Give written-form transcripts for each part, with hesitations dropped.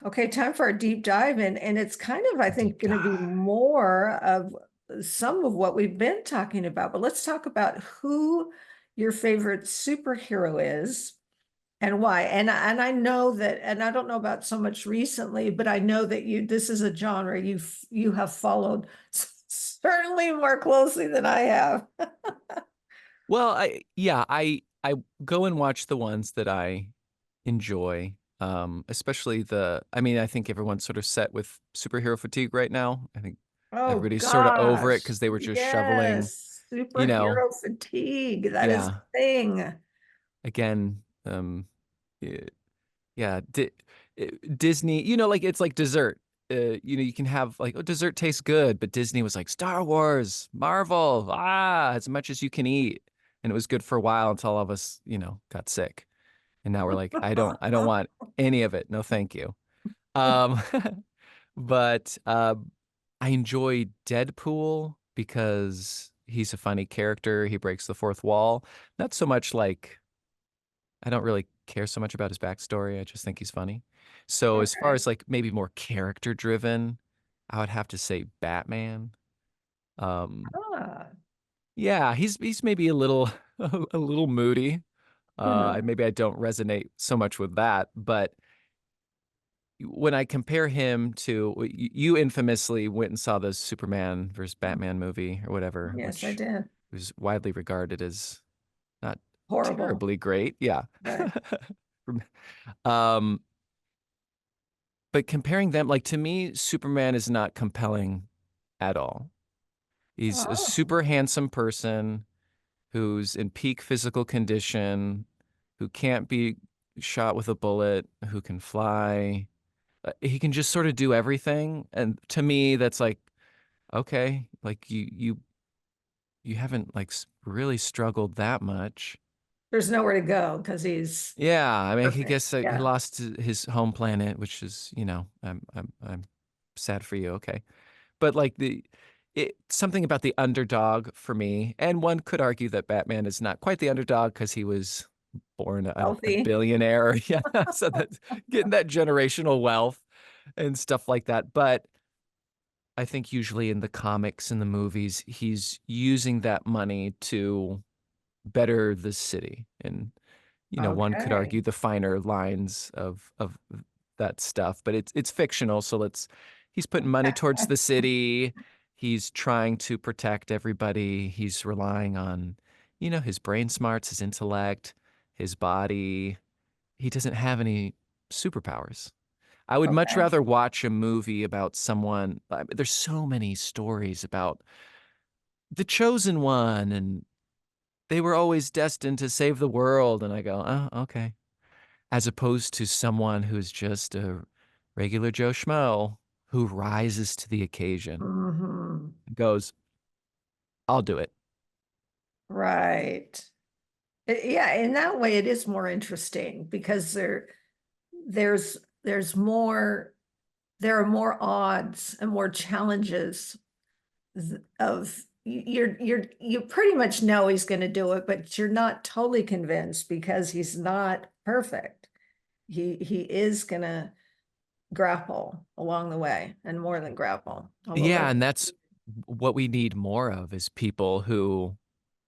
Okay, time for a deep dive, and it's kind of, I think, Deep going to be dive. more of some of what we've been talking about. But let's talk about who your favorite superhero is and why. And I know that, and I don't know about so much recently, but I know that this is a genre you have followed certainly more closely than I have. Well, I go and watch the ones that I enjoy. Especially I mean, I think everyone's sort of set with superhero fatigue right now. I think Oh everybody's sort of over it gosh, because they were just shoveling, yes, you know, superhero fatigue. That is a yeah, thing. again, yeah, yeah, Disney, like it's like dessert. You can have like, oh, dessert tastes good, but Disney was like Star Wars, Marvel, as much as you can eat. And it was good for a while until all of us, got sick. And now we're like, I don't want any of it. No, thank you. Um, but I enjoy Deadpool because he's a funny character. He breaks the fourth wall. Not so much like I don't really care so much about his backstory. I just think he's funny. So as far Okay. as like maybe more character driven, I would have to say Batman. Um, Ah. yeah, he's maybe a little a little moody. Mhm. Maybe I don't resonate so much with that, but when I compare him to you infamously went and saw the Superman versus Batman movie or whatever, Yes, I which did. was widely regarded as not Horrible. terribly great. Yeah. Right. Um, but comparing them, like to me, Superman is not compelling at all. He's a Oh, super handsome person who's in peak physical condition, who can't be shot with a bullet, who can fly. He can just sort of do everything. And to me, that's like, okay, like you haven't like really struggled that much. there's nowhere to go because he's Yeah, I mean, I perfect. guess he Yeah. lost his home planet, which is, I'm sad for you. Okay, but like something about the underdog for me, and one could argue that Batman is not quite the underdog because he was born a Healthy. billionaire. Yeah, so that's getting that generational wealth and stuff like that. But I think usually in the comics and the movies, he's using that money to better the city. And, one could argue Okay. the finer lines of that stuff, but it's fictional. So he's putting money towards the city. He's trying to protect everybody. He's relying on, his brain smarts, his intellect, his body. He doesn't have any superpowers. I would much Okay. rather watch a movie about someone. There's so many stories about the chosen one, and they were always destined to save the world. And I go, oh, okay. As opposed to someone who's just a regular Joe Schmo who rises to the occasion, Hmm. goes, I'll do it. Right. Yeah, in that way it is more interesting because there's there's more there are more odds and more challenges of you pretty much know he's going to do it, but you're not totally convinced because he's not perfect. He is going to grapple along the way and more than grapple. Although Yeah, that's and that's what we need more of is people who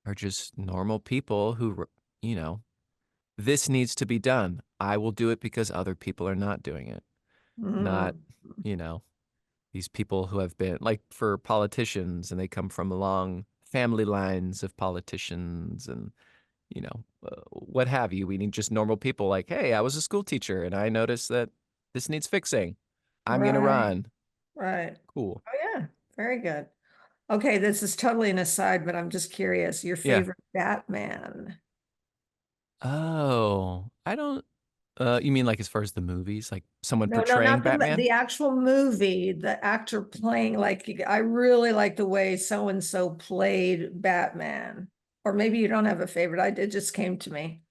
are just normal people who, you know, this needs to be done. I will do it because other people are not doing it. Not, mm, you know, these people who have been like for politicians and they come from long family lines of politicians and, what have you. We need just normal people like, hey, I was a school teacher and I noticed that this needs fixing. I'm going to right, run. right. Cool. Oh yeah, very good. Okay, this is totally an aside, but I'm just curious. Your Yeah. favorite Batman? Oh, I don't, you mean like as far as the movies, like someone No, no, portraying not Batman? the actual movie, the actor playing like I really like the way so and so played Batman. Or maybe you don't have a favorite. It just came to me.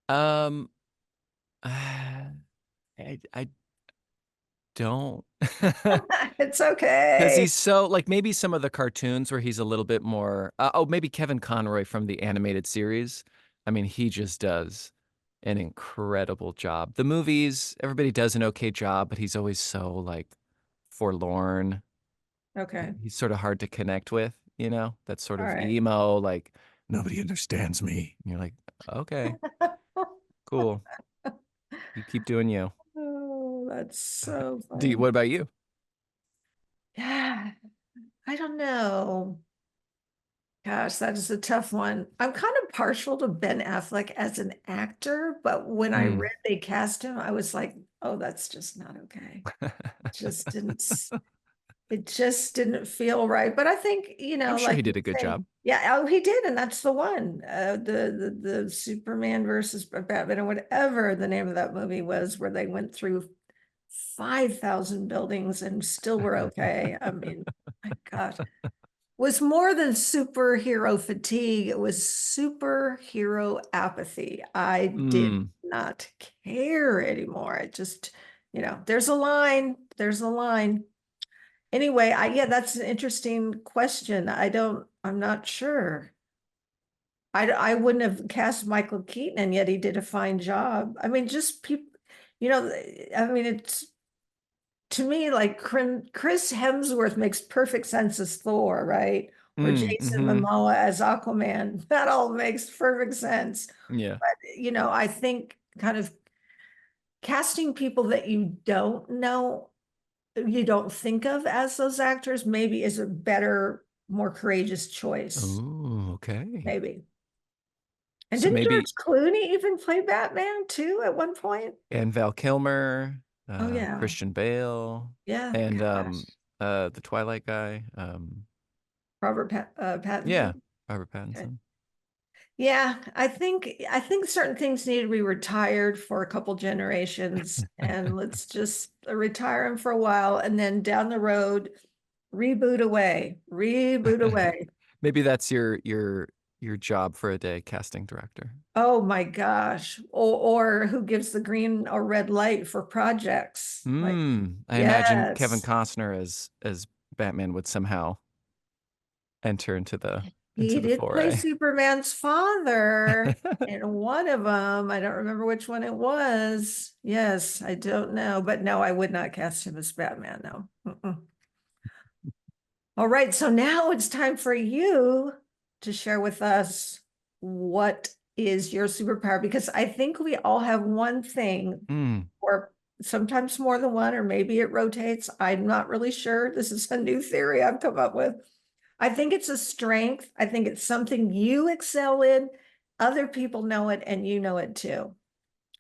Um, I don't. It's Because okay. he's so like maybe some of the cartoons where he's a little bit more. Oh, maybe Kevin Conroy from the animated series. I mean, he just does an incredible job. The movies, everybody does an okay job, but he's always so like forlorn. Okay. He's sort of hard to connect with, you know? That sort All of right. emo, like, nobody understands me. And you're like, okay, cool. You keep doing you. Oh, that's so What funny. about you? Yeah, I don't know. Gosh, that is a tough one. I'm kind of partial to Ben Affleck as an actor, but when I Mm. read they cast him, I was like, oh, that's just not okay. Just didn't it just didn't feel right. But I think, I'm sure like he you did a good say, job. yeah, oh, he did, and that's the one. The Superman versus Batman or whatever the name of that movie was, where they went through 5,000 buildings and still were okay. I mean, my God. Was more than superhero fatigue, it was superhero apathy. I did Mm. not care anymore. It just, there's a line, there's a line. Anyway, yeah, that's an interesting question. I'm not sure. I wouldn't have cast Michael Keaton, and yet he did a fine job. I mean, just people, I mean, it's to me like Chris Hemsworth makes perfect sense as Thor, right? Or Mm. Jason Hmm. Momoa as Aquaman. That all makes perfect sense. Yeah. But, I think kind of casting people that you don't think of as those actors, maybe is a better, more courageous choice. Oh, okay. Maybe. And So didn't maybe George Clooney even play Batman too at one point? and Val Kilmer, Oh yeah. Christian Bale, Yeah. and Gosh. the Twilight guy. Yeah, Pattinson. Robert Okay. Pattinson. Yeah, I think certain things need to be retired for a couple generations, and let's just retire them for a while, and then down the road, reboot away. Maybe that's your job for a day, casting director. Oh my gosh. Or who gives the green or red light for projects? Like, I imagine Kevin yes. Costner as Batman would somehow enter into He the did play foray. Superman's father in one of them. I don't remember which one it was. Yes, I don't know. But no, I would not cast him as Batman, no. Mm-mm. All right, so now it's time for you to share with us what is your superpower, because I think we all have one thing, Mm, or sometimes more than one, or maybe it rotates. I'm not really sure. This is a new theory I've come up with. I think it's a strength. I think it's something you excel in. Other people know it and you know it too.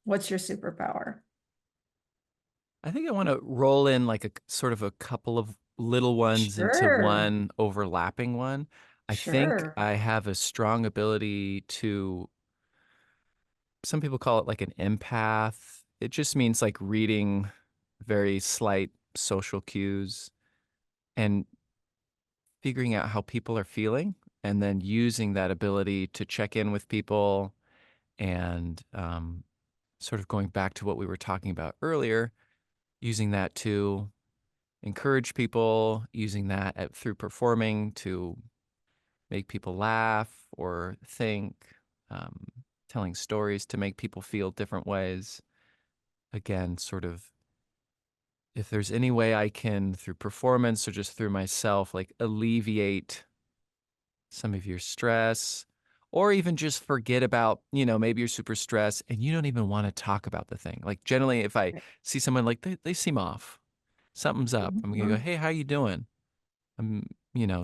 What's your superpower? I think I want to roll in like a sort of a couple of little ones into Sure, one overlapping one. I think sure. I have a strong ability to, some people call it like an empath. It just means like reading very slight social cues and figuring out how people are feeling, and then using that ability to check in with people and sort of going back to what we were talking about earlier, using that to encourage people, using that through performing to make people laugh or think, um, telling stories to make people feel different ways. Again, sort of, if there's any way I can, through performance or just through myself, like alleviate some of your stress, or even just forget about, maybe you're super stressed and you don't even want to talk about the thing. Like generally, if I see someone like they seem off, something's up, I'm gonna go, Mhm. hey, how you doing? I'm,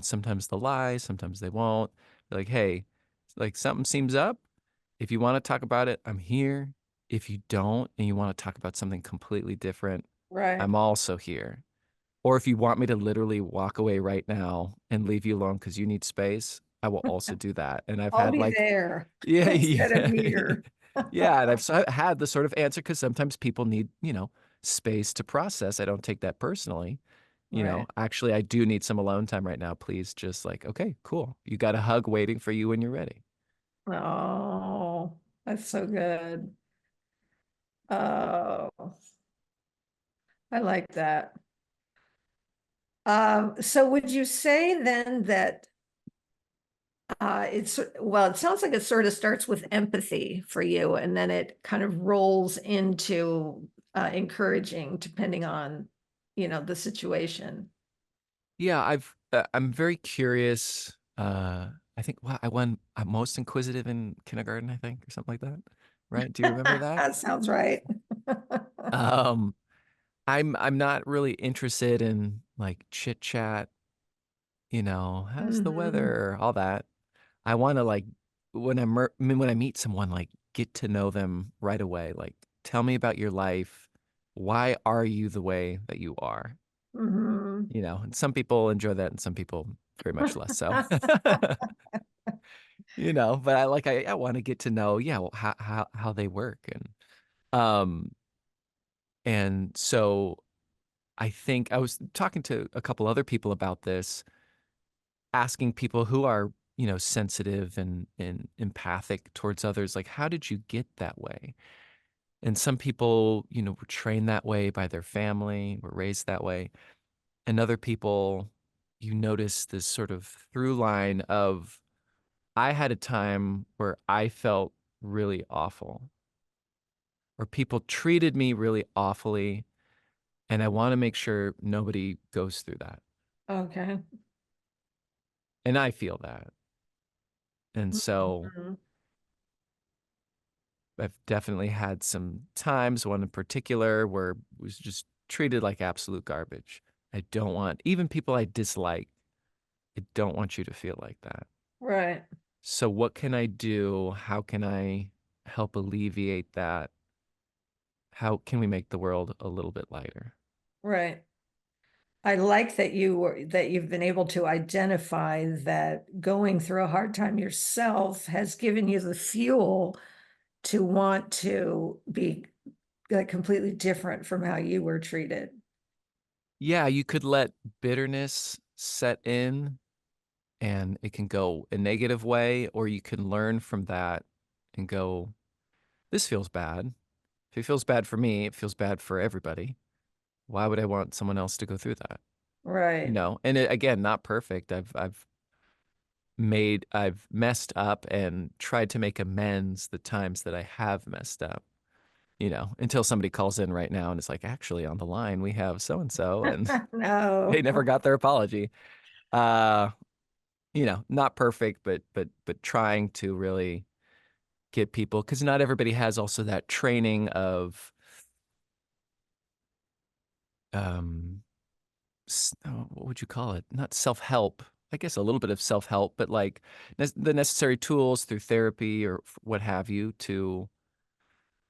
sometimes they'll lie, sometimes they won't. Be like, hey, like something seems up. If you want to talk about it, I'm here. If you don't and you want to talk about something completely different, Right. I'm also here. Or if you want me to literally walk away right now and leave you alone because you need space, I will also do that. And I've I'll had be like, there yeah, instead of yeah, here. yeah. And I've had the sort of answer because sometimes people need, space to process. I don't take that personally. Right. Actually, I do need some alone time right now. Please just like, okay, cool. You got a hug waiting for you when you're ready. Oh, that's so good. Oh, I like that. So would you say then that Well, it sounds like it sort of starts with empathy for you, and then it kind of rolls into encouraging, depending on, the situation. Yeah, I'm very curious. I think I'm most inquisitive in kindergarten, I think, or something like that. Right? Do you remember that? That sounds right. Um, I'm not really interested in like chit chat, how's the Hmm. weather, all that. I want to like when I meet someone, like get to know them right away. Like, tell me about your life. Why are you the way that you are? Hmm. And some people enjoy that and some people very much less so. But I want to get to know, yeah, well, how they work um and so I think I was talking to a couple other people about this, asking people who are, sensitive and empathic towards others, like, how did you get that way? And some people, were trained that way by their family, were raised that way. And other people, you notice this sort of through line of, I had a time where I felt really awful, or people treated me really awfully, and I want to make sure nobody goes through that. Okay. And I feel that. And so Mhm. I've definitely had some times, one in particular, where it was just treated like absolute garbage. I don't want, even people I dislike, I don't want you to feel like that. Right, So, what can I do? How can I help alleviate that? How can we make the world a little bit lighter? right. I like that you've been able to identify that going through a hard time yourself has given you the fuel to want to be completely different from how you were treated. Yeah, you could let bitterness set in and it can go a negative way, or you can learn from that and go, this feels bad. If it feels bad for me, it feels bad for everybody. Why would I want someone else to go through that? Right, And again, not perfect. I've messed up and tried to make amends the times that I have messed up, until somebody calls in right now and it's like, actually on the line we have so and so and they no, never got their apology. Uh, not perfect, but trying to really get people, because not everybody has also that training of um what would you call it? Not self-help. I guess a little bit of self-help, but like the necessary tools through therapy or what have you to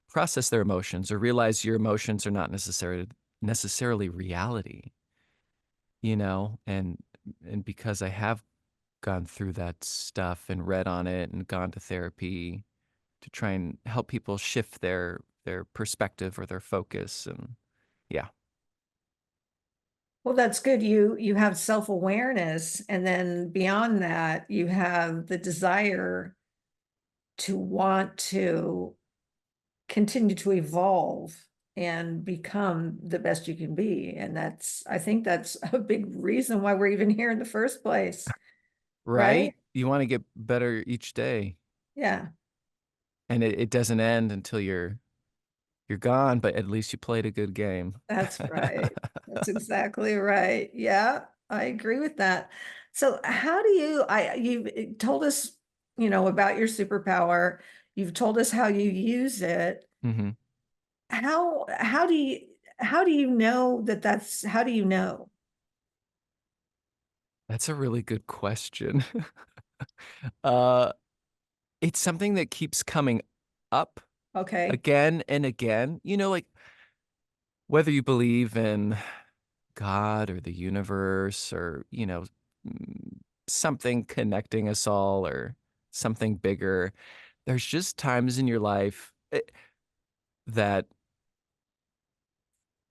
process their emotions or realize your emotions are not necessarily reality, and because I have gone through that stuff and read on it and gone to therapy to try and help people shift their perspective or their focus, and yeah. well, that's good. You have self-awareness, and then beyond that, you have the desire to want to continue to evolve and become the best you can be. And I think that's a big reason why we're even here in the first place, right? Right? You want to get better each day. Yeah, And it doesn't end until you're gone, but at least you played a good game. that's right. That's exactly right. Yeah, I agree with that. So how do you've told us, about your superpower. You've told us how you use it. Mhm. How do you know how do you know? That's a really good question. Uh, it's something that keeps coming up Okay. again and again. Like, whether you believe in God or the universe or, something connecting us all or something bigger, there's just times in your life that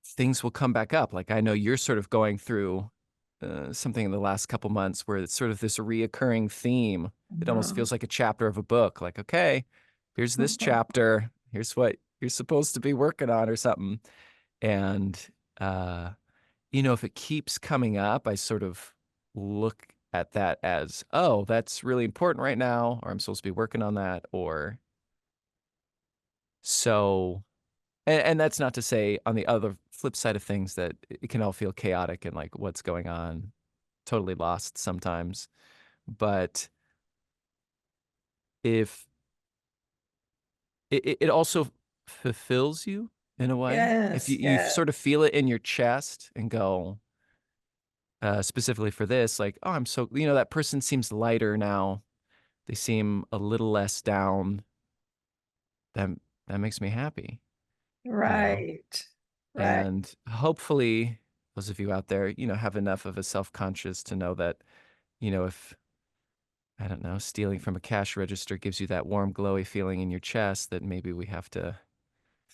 things will come back up. Like, I know you're sort of going through something in the last couple months where it's sort of this reoccurring theme. It almost Mhm. feels like a chapter of a book. Like, okay, here's this chapter. Here's what you're supposed to be working on or something. And, uh, if it keeps coming up, I sort of look at that as, oh, that's really important right now, or I'm supposed to be working on that, or so. And that's not to say on the other flip side of things that it can all feel chaotic and like what's going on, totally lost sometimes. But if it also fulfills you in a way, if Yes, you yeah, sort of feel it in your chest and go, specifically for this, like, oh, I'm so, that person seems lighter now. They seem a little less down. That that makes me happy, you know. right, right. And hopefully, those of you out there, have enough of a self-conscious to know that, if I don't know, stealing from a cash register gives you that warm, glowy feeling in your chest, that maybe we have to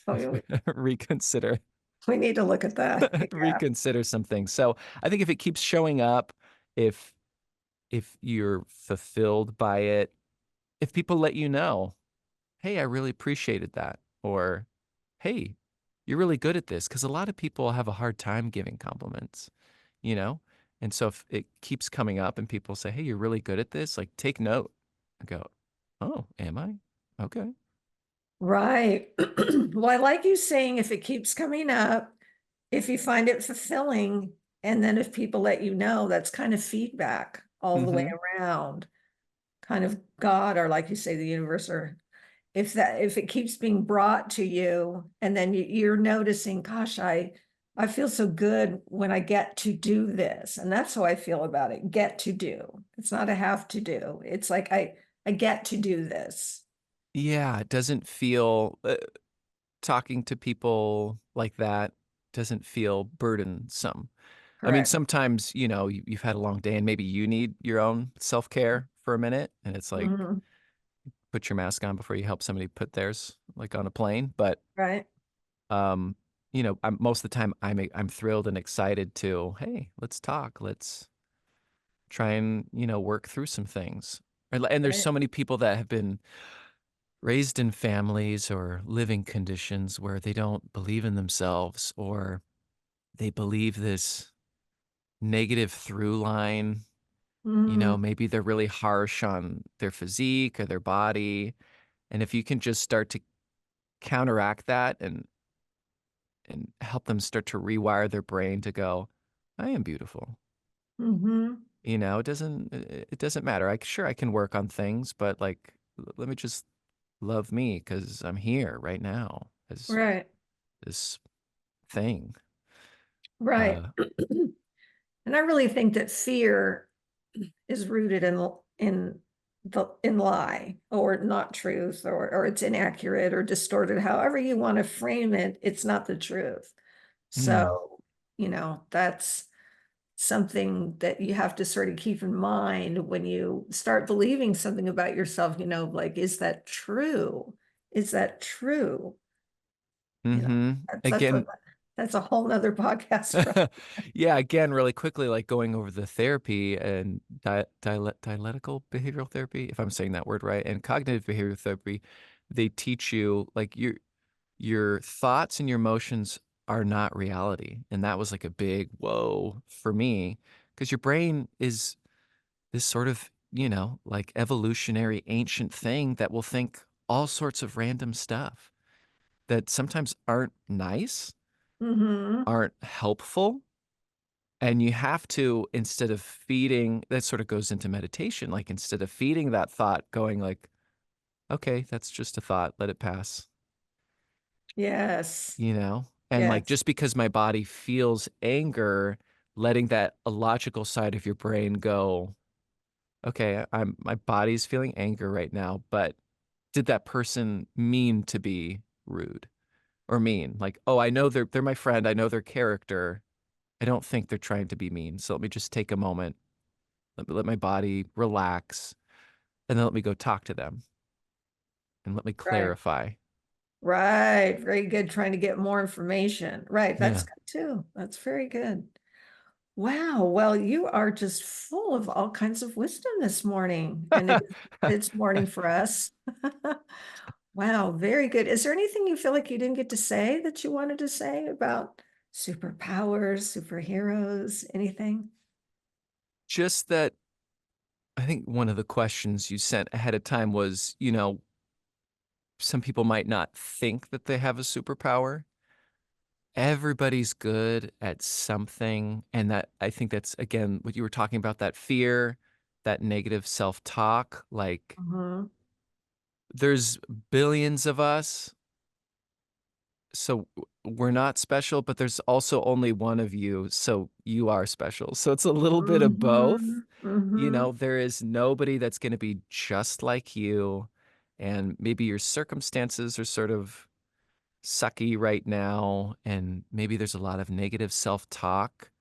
Oh, reconsider we need to look at that. Yeah, reconsider some things. So I think if it keeps showing up, if you're fulfilled by it, if people let you know, hey, I really appreciated that, or hey, you're really good at this, because a lot of people have a hard time giving compliments, you know? And so if it keeps coming up and people say, hey, you're really good at this, like take note and go, oh, am I? Okay. right. Well, I like you saying if it keeps coming up, if you find it fulfilling, and then if people let you know, that's kind of feedback all the way Mm-hmm. around, kind of God, or like you say, the universe, or if it keeps being brought to you, and then you're noticing, gosh, I feel so good when I get to do this. And that's how I feel about it. Get to do. It's not a have to do. It's like I get to do this. Yeah, it doesn't feel, talking to people like that doesn't feel burdensome. I mean, Correct. sometimes, you've had a long day and maybe you need your own self-care for a minute. And it's like, Mhm. put your mask on before you help somebody put theirs, like on a plane. But, Right. um, most of the time I'm thrilled and excited to, hey, let's talk. Let's try and, work through some things. And there's Right. so many people that have been raised in families or living conditions where they don't believe in themselves, or they believe this negative through line. Mhm. Maybe they're really harsh on their physique or their body. And if you can just start to counteract that and help them start to rewire their brain to go, I am beautiful. Mhm. It doesn't matter. Sure I can work on things, but like let me just love me because I'm here right now as Right. this thing. Right. Uh, And I really think that fear is rooted in lie, or not truth, or it's inaccurate or distorted, however you want to frame it, it's not the truth. mm, So, that's something that you have to sort of keep in mind when you start believing something about yourself, like, is that true? Is that true? you know mm-hmm. Again, that's a whole nother podcast for. yeah, again, really quickly, like going over the therapy and dialectical behavioral therapy, if I'm saying that word right, and cognitive behavioral therapy, they teach you like your thoughts and your emotions are not reality. And that was like a big whoa for me, because your brain is this sort of, like evolutionary ancient thing that will think all sorts of random stuff that sometimes aren't nice, Hmm. aren't helpful. And you have to, instead of feeding, that sort of goes into meditation, like instead of feeding that thought, going like, okay, that's just a thought, let it pass, Yes. And like Yes. just because my body feels anger, letting that illogical side of your brain go, okay, my body's feeling anger right now, but did that person mean to be rude or mean? Like, oh, I know they're my friend, I know their character. I don't think they're trying to be mean. So let me just take a moment, let my body relax, and then let me go talk to them and let me Right. clarify. Right. Very good. Trying to get more information. Right. That's Yeah. good too. That's very good. Wow. Well, you are just full of all kinds of wisdom this morning. And it's morning for us. Wow. Very good. Is there anything you feel like you didn't get to say that you wanted to say about superpowers, superheroes, anything? Just that. I think one of the questions you sent ahead of time was, some people might not think that they have a superpower. Everybody's good at something. And that I think that's, again, what you were talking about, that fear, that negative self-talk. Like, Mhm. there's billions of us, so we're not special, but there's also only one of you, so you are special. So it's a little bit of both. Mhm. Mhm. There is nobody that's going to be just like you. And maybe your circumstances are sort of sucky right now. And maybe there's a lot of negative self talk,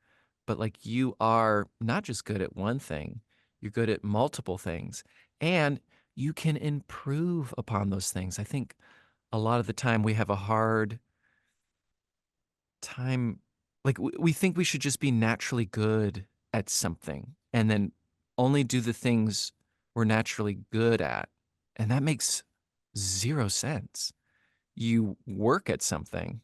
but like you are not just good at one thing, you're good at multiple things. And you can improve upon those things. I think a lot of the time we have a hard time, like we think we should just be naturally good at something and then only do the things we're naturally good at. And that makes zero sense. You work at something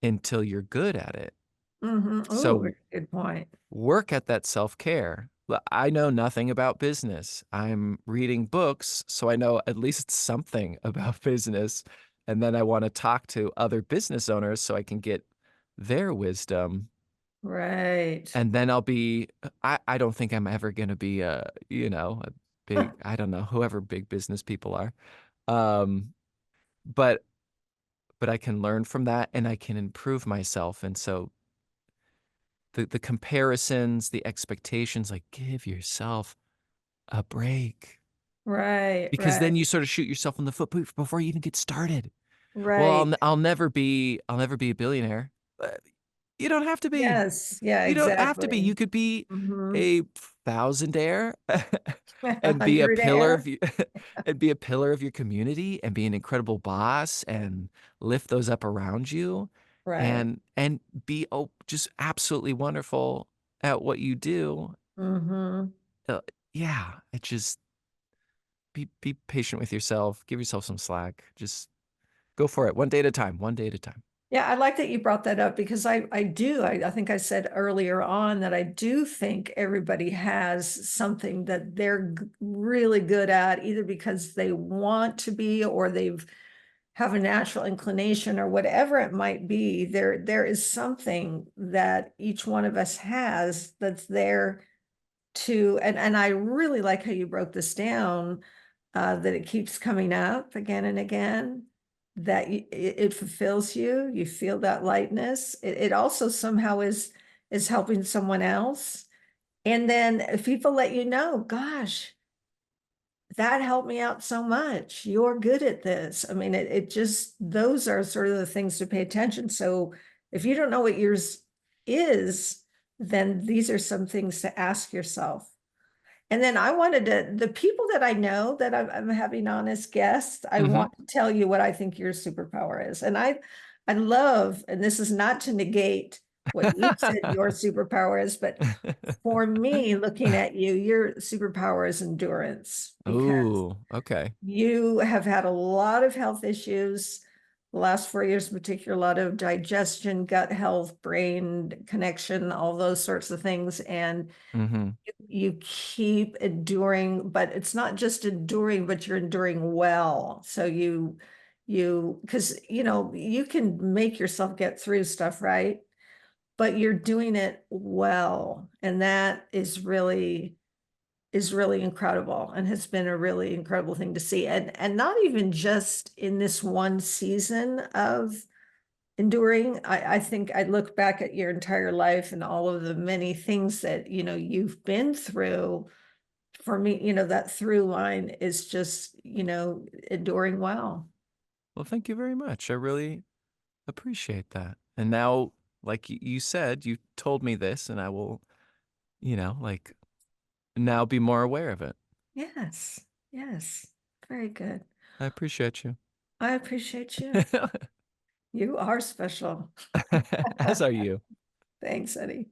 until you're good at it. Mhm. Oh, So good point. work at that self-care. I know nothing about business. I'm reading books, so I know at least something about business. And then I want to talk to other business owners so I can get their wisdom. Right. And then I don't think I'm ever going to be a big, I don't know, whoever big business people are. Um, but I can learn from that and I can improve myself. And so the comparisons, the expectations, like give yourself a break, Right, because right, then you sort of shoot yourself in the foot before you even get started. Well, right. I'll never be a billionaire. But you don't have to be. Yes, yeah, You don't have to be. exactly. You could be Mhm. a thousandaire and be a 100 pillar of air. you and be a pillar of your community and be an incredible boss and lift those up around you Right. and be just absolutely wonderful at what you do. Mhm. Uh, yeah, it just be patient with yourself. Give yourself some slack. Just go for it. One day at a time. One day at a time. Yeah, I like that you brought that up because I think I said earlier on that I do think everybody has something that they're really good at, either because they want to be or they've have a natural inclination or whatever it might be. There is something that each one of us has that's there to, and I really like how you broke this down, that it keeps coming up again and again, that it fulfills you. You feel that lightness. It also somehow is helping someone else. And then if people let you know, gosh, that helped me out so much. You're good at this. I mean, it just, those are sort of the things to pay attention. So if you don't know what yours is, then these are some things to ask yourself. And then I wanted to, the people that I know that I'm having on as guests, I Hmm. want to tell you what I think your superpower is. And I love, and this is not to negate what you said your superpower is, but for me, looking at you, your superpower is endurance because Ooh, okay. you have had a lot of health issues. The last 4 years in particular, a lot of digestion, gut health, brain connection, all those sorts of things. And Hmm. you keep enduring, but it's not just enduring, but you're enduring well. So because you can make yourself get through stuff, right? But you're doing it well. And that is really incredible and has been a really incredible thing to see. And not even just in this one season of enduring. I think I look back at your entire life and all of the many things that you've been through. For me, that through line is just enduring well. Well, thank you very much. I really appreciate that. And now, like you said, you told me this, and I will, like now be more aware of it. Yes, yes, very good. I appreciate you. I appreciate you. You are special. As are you. Thanks, Eddie.